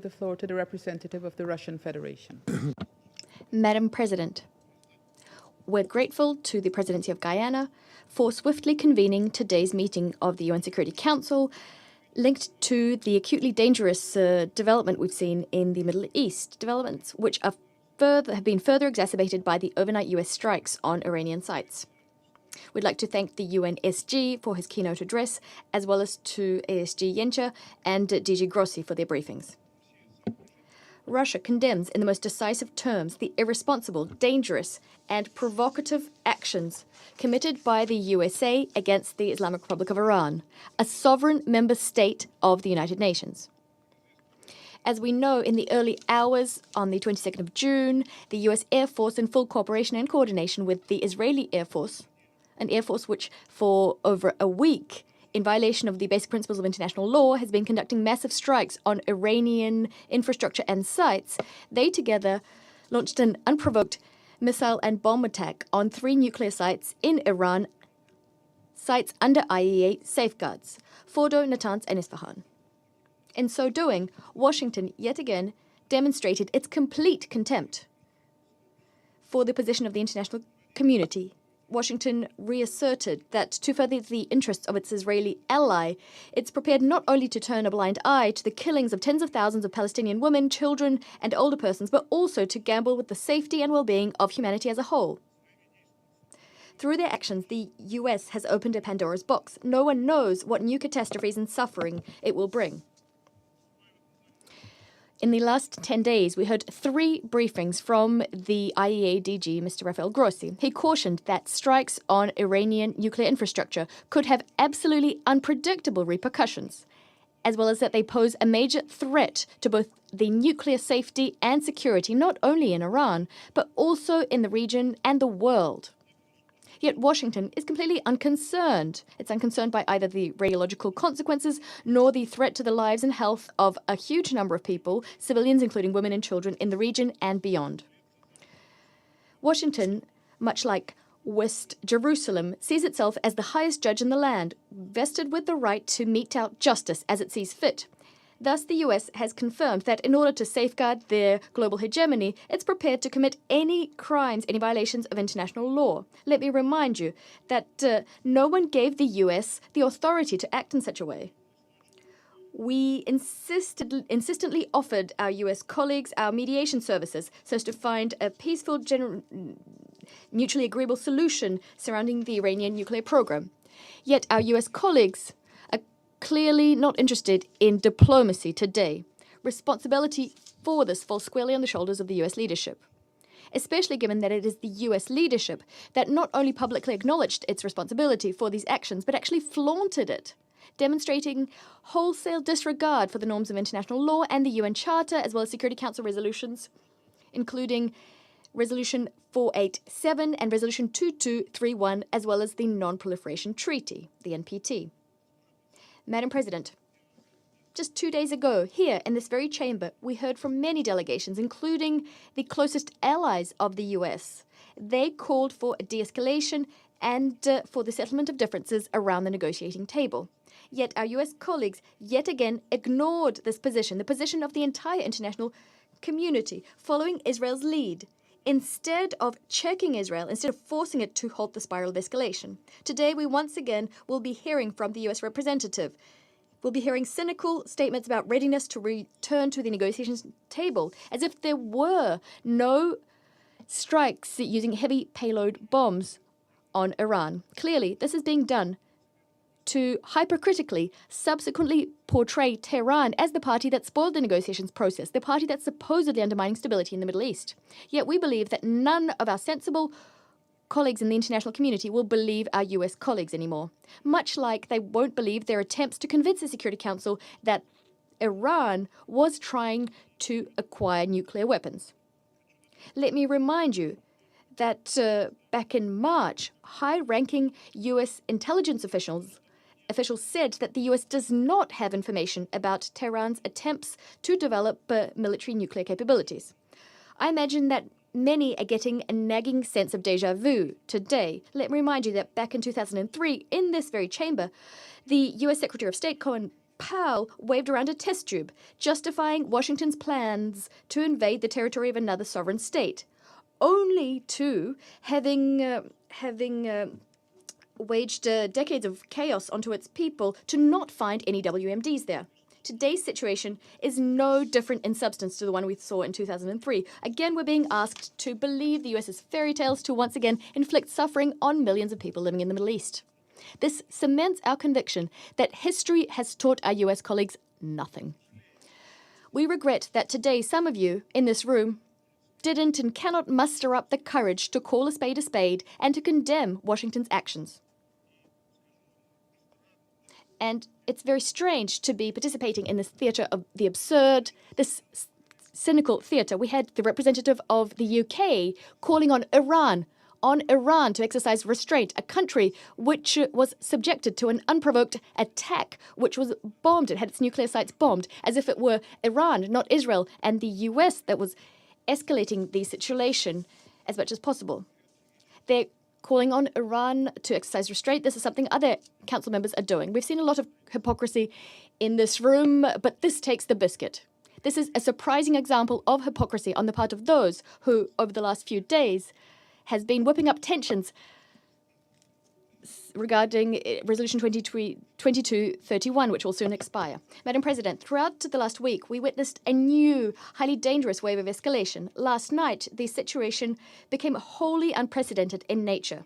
The floor to the representative of the Russian Federation. Madam President, we're grateful to the Presidency of Guyana for swiftly convening today's meeting of the UN Security Council linked to the acutely dangerous development we've seen in the Middle East, developments which have been further exacerbated by the overnight US strikes on Iranian sites. We'd like to thank the UNSG for his keynote address, as well as to ASG Yencha and DG Grossi for their briefings. Russia condemns in the most decisive terms the irresponsible, dangerous, and provocative actions committed by the USA against the Islamic Republic of Iran, a sovereign member state of the United Nations. As we know, in the early hours on the 22nd of June, the US Air Force, in full cooperation and coordination with the Israeli Air Force, an air force which for over a week, in violation of the basic principles of international law, has been conducting massive strikes on Iranian infrastructure and sites, they together launched an unprovoked missile and bomb attack on 3 nuclear sites in Iran, sites under IAEA safeguards, Fordo, Natanz, and Isfahan. In so doing, Washington yet again demonstrated its complete contempt for the position of the international community. Washington reasserted that to further the interests of its Israeli ally, it's prepared not only to turn a blind eye to the killings of tens of thousands of Palestinian women, children, and older persons, but also to gamble with the safety and well-being of humanity as a whole. Through their actions, the US has opened a Pandora's box. No one knows what new catastrophes and suffering it will bring. In the last 10 days, we heard 3 briefings from the IAEA DG, Mr. Rafael Grossi. He cautioned that strikes on Iranian nuclear infrastructure could have absolutely unpredictable repercussions, as well as that they pose a major threat to both the nuclear safety and security, not only in Iran, but also in the region and the world. Yet Washington is completely unconcerned. It's unconcerned by either the radiological consequences nor the threat to the lives and health of a huge number of people, civilians including women and children, in the region and beyond. Washington, much like West Jerusalem, sees itself as the highest judge in the land, vested with the right to mete out justice as it sees fit. Thus, the US has confirmed that in order to safeguard their global hegemony, it's prepared to commit any crimes, any violations of international law. Let me remind you that no one gave the US the authority to act in such a way. We insistently offered our US colleagues our mediation services so as to find a peaceful, mutually agreeable solution surrounding the Iranian nuclear program. Yet our US colleagues clearly not interested in diplomacy today. Responsibility for this falls squarely on the shoulders of the US leadership, especially given that it is the US leadership that not only publicly acknowledged its responsibility for these actions, but actually flaunted it, demonstrating wholesale disregard for the norms of international law and the UN Charter, as well as Security Council resolutions, including Resolution 487 and Resolution 2231, as well as the Non-Proliferation Treaty, the NPT. Madam President, just 2 days ago, here in this very chamber, we heard from many delegations, including the closest allies of the US. They called for a de-escalation and for the settlement of differences around the negotiating table. Yet our US colleagues yet again ignored this position, the position of the entire international community, following Israel's lead, instead of checking Israel, instead of forcing it to halt the spiral of escalation. Today, we once again will be hearing from the US representative. We'll be hearing cynical statements about readiness to return to the negotiations table, as if there were no strikes using heavy payload bombs on Iran. Clearly, this is being done to hypercritically subsequently portray Tehran as the party that spoiled the negotiations process, the party that's supposedly undermining stability in the Middle East. Yet we believe that none of our sensible colleagues in the international community will believe our US colleagues anymore, much like they won't believe their attempts to convince the Security Council that Iran was trying to acquire nuclear weapons. Let me remind you that back in March, high-ranking US intelligence officials said that the US does not have information about Tehran's attempts to develop military nuclear capabilities. I imagine that many are getting a nagging sense of déjà vu today. Let me remind you that back in 2003, in this very chamber, the US Secretary of State POW waved around a test tube, justifying Washington's plans to invade the territory of another sovereign state, only to having waged decades of chaos onto its people to not find any WMDs there. Today's situation is no different in substance to the one we saw in 2003. Again, we're being asked to believe the US's fairy tales to once again inflict suffering on millions of people living in the Middle East. This cements our conviction that history has taught our US colleagues nothing. We regret that today some of you in this room didn't and cannot muster up the courage to call a spade and to condemn Washington's actions. And it's very strange to be participating in this theatre of the absurd, this cynical theatre. We had the representative of the UK calling on Iran to exercise restraint, a country which was subjected to an unprovoked attack, which was bombed. It had its nuclear sites bombed, as if it were Iran, not Israel, and the US that was escalating the situation as much as possible. They're calling on Iran to exercise restraint. This is something other council members are doing. We've seen a lot of hypocrisy in this room, but this takes the biscuit. This is a surprising example of hypocrisy on the part of those who, over the last few days, has been whipping up tensions regarding Resolution 2231, which will soon expire. Madam President, throughout the last week, we witnessed a new, highly dangerous wave of escalation. Last night, the situation became wholly unprecedented in nature.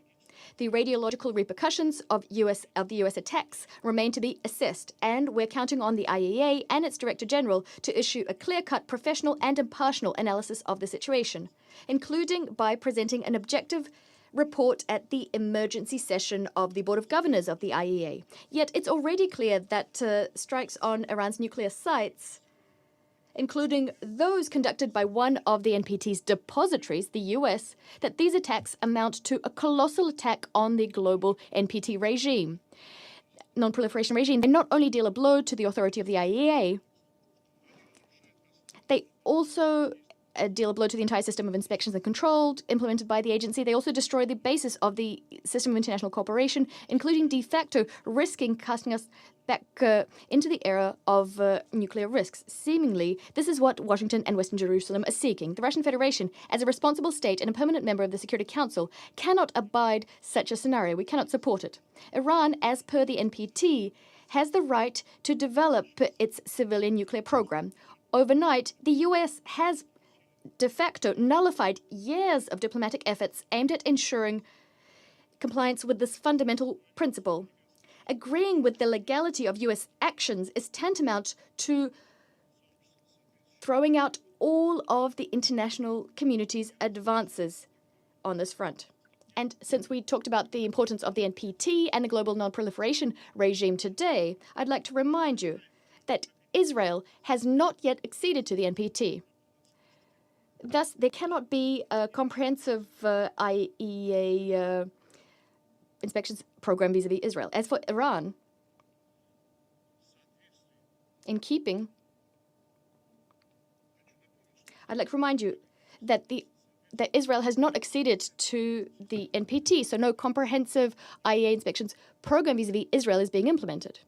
The radiological repercussions of the US attacks remain to be assessed, and we're counting on the IAEA and its Director General to issue a clear-cut, professional and impartial analysis of the situation, including by presenting an objective report at the emergency session of the Board of Governors of the IAEA. Yet it's already clear that strikes on Iran's nuclear sites, including those conducted by one of the NPT's depositories, the US, that these attacks amount to a colossal attack on the global NPT regime, non-proliferation regime. They not only deal a blow to the authority of the IAEA, they also deal a blow to the entire system of inspections and control implemented by the agency. They also destroy the basis of the system of international cooperation, including de facto risking casting us back into the era of nuclear risks. Seemingly, this is what Washington and Western Jerusalem are seeking. The Russian Federation, as a responsible state and a permanent member of the Security Council, cannot abide such a scenario. We cannot support it. Iran, as per the NPT, has the right to develop its civilian nuclear program. Overnight, the US has de facto nullified years of diplomatic efforts aimed at ensuring compliance with this fundamental principle. Agreeing with the legality of US actions is tantamount to throwing out all of the international community's advances on this front. And since we talked about the importance of the NPT and the global non-proliferation regime today, I'd like to remind you that Israel has not yet acceded to the NPT. Thus, there cannot be a comprehensive IAEA inspections program vis-à-vis Israel. As for Iran, in keeping, I'd like to remind you that that Israel has not acceded to the NPT, so no comprehensive IAEA inspections program vis-à-vis Israel is being implemented.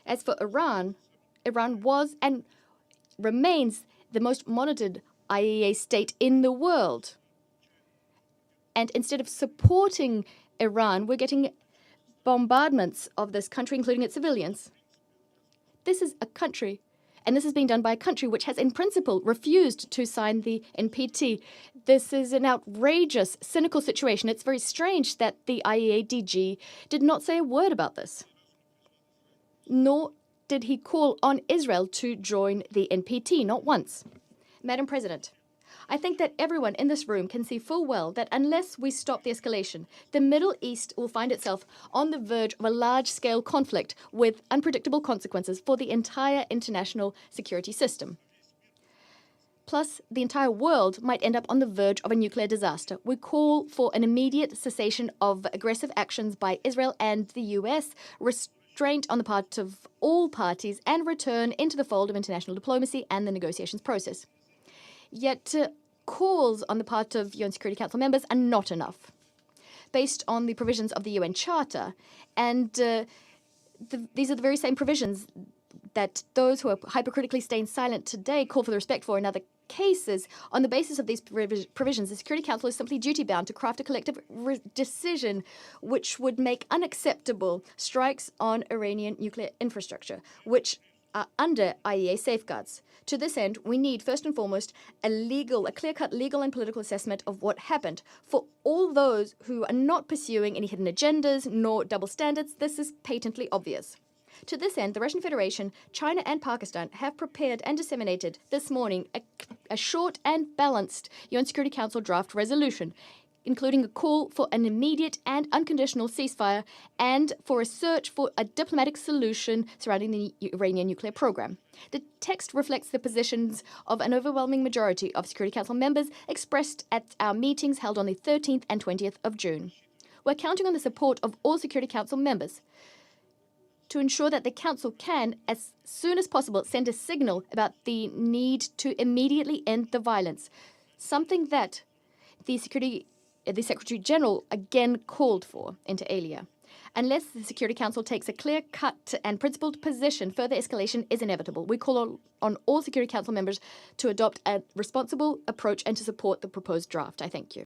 As for Iran, Iran was and remains the most monitored IAEA state in the world. And instead of supporting Iran, we're getting bombardments of this country, including its civilians. This is a country, and this is being done by a country which has in principle refused to sign the NPT. This is an outrageous, cynical situation. It's very strange that the IAEA DG did not say a word about this, nor did he call on Israel to join the NPT, not once. Madam President, I think that everyone in this room can see full well that unless we stop the escalation, the Middle East will find itself on the verge of a large-scale conflict with unpredictable consequences for the entire international security system. Plus, the entire world might end up on the verge of a nuclear disaster. We call for an immediate cessation of aggressive actions by Israel and the US, restraint on the part of all parties, and return into the fold of international diplomacy and the negotiations process. Yet, calls on the part of UN Security Council members are not enough. Based on the provisions of the UN Charter and These are the very same provisions that those who are hypercritically staying silent today call for the respect for in other cases. On the basis of these provisions, the Security Council is simply duty-bound to craft a collective decision which would make unacceptable strikes on Iranian nuclear infrastructure, which are under IAEA safeguards. To this end, we need, first and foremost, a clear-cut legal and political assessment of what happened. For all those who are not pursuing any hidden agendas nor double standards, this is patently obvious. To this end, the Russian Federation, China and Pakistan have prepared and disseminated this morning a short and balanced UN Security Council draft resolution, including a call for an immediate and unconditional ceasefire and for a search for a diplomatic solution surrounding the Iranian nuclear program. The text reflects the positions of an overwhelming majority of Security Council members expressed at our meetings held on the 13th and 20th of June. We're counting on the support of all Security Council members to ensure that the Council can, as soon as possible, send a signal about the need to immediately end the violence, something that the Secretary General again called for, inter alia. Unless the Security Council takes a clear-cut and principled position, further escalation is inevitable. We call on all Security Council members to adopt a responsible approach and to support the proposed draft. I thank you.